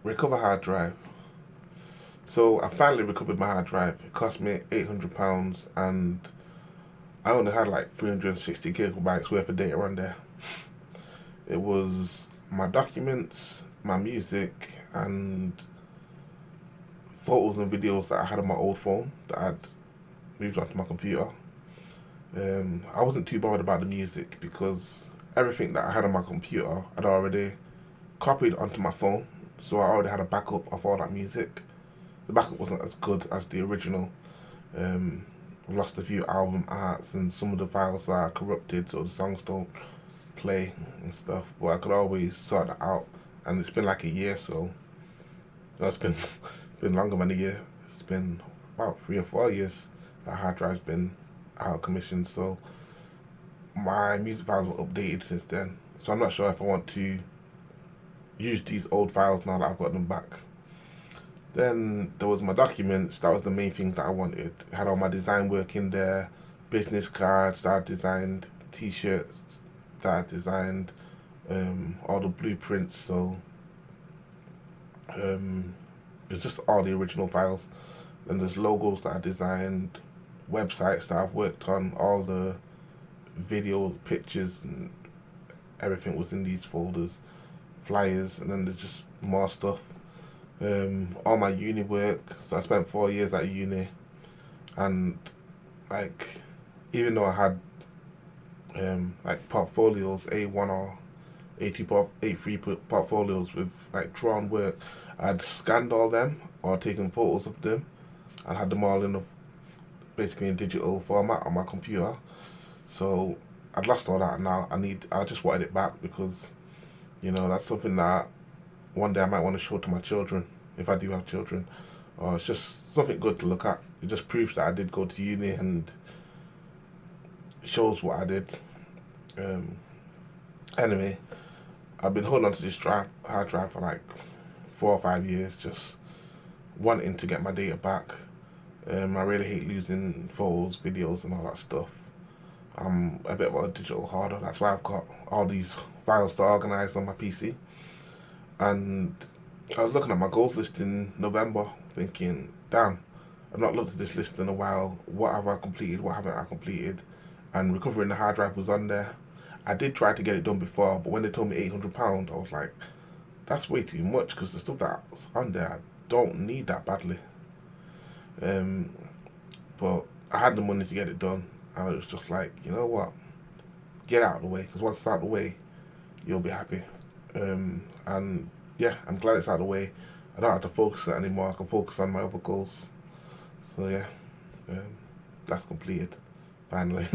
Recover hard drive. So I finally recovered my hard drive. It cost me £800 and I only had like 360 gigabytes worth of data on there. It was my documents, my music, and photos and videos that I had on my old phone that I'd moved onto my computer. I wasn't too bothered about the music because everything that I had on my computer I'd already copied onto my phone, so I already had a backup of all that music. The backup wasn't as good as the original. Um, I've lost a few album arts and some of the files are corrupted, so the songs don't play and stuff. But I could always sort that out, and it's been like a year, so no, it's been been longer than a year. It's been about 3 or 4 years that hard drive's been out of commission. So my music files were updated since then. So I'm not sure if I want to use these old files now that I've got them back. Then there was my documents. That was the main thing that I wanted. It had all my design work in there, business cards that I designed, T-shirts that I designed, all the blueprints. So um, it's just all the original files. Then there's logos that I designed, websites that I've worked on, all the videos, pictures, and everything was in these folders, flyers, and then there's just more stuff. All my uni work. So I spent 4 years at uni, and like, even though I had like portfolios, A1 or A3 portfolios with like drawn work, I'd scanned all them or taken photos of them and had them all in a basically in digital format on my computer. So I'd lost all that, and now I just wanted it back because that's something that one day I might want to show to my children if I do have children, or it's just something good to look at. It just proves that I did go to uni and shows what I did. Um, anyway, I've been holding on to this hard drive for like 4 or 5 years, just wanting to get my data back. I really hate losing photos, videos, and all that stuff. I'm a bit of a digital hoarder. That's why I've got all these files to organize on my PC. And I was looking at my goals list in November, thinking, damn, I've not looked at this list in a while. What have I completed? What haven't I completed? And recovering the hard drive was on there. I did try to get it done before, but when they told me £800, I was like, that's way too much because the stuff that's on there, I don't need that badly. Um, but I had the money to get it done, and it was just like, you know what, get out of the way, because once it's out of the way, you'll be happy. And yeah, I'm glad it's out of the way. I don't have to focus on it anymore. I can focus on my other goals. So yeah, um, that's completed finally.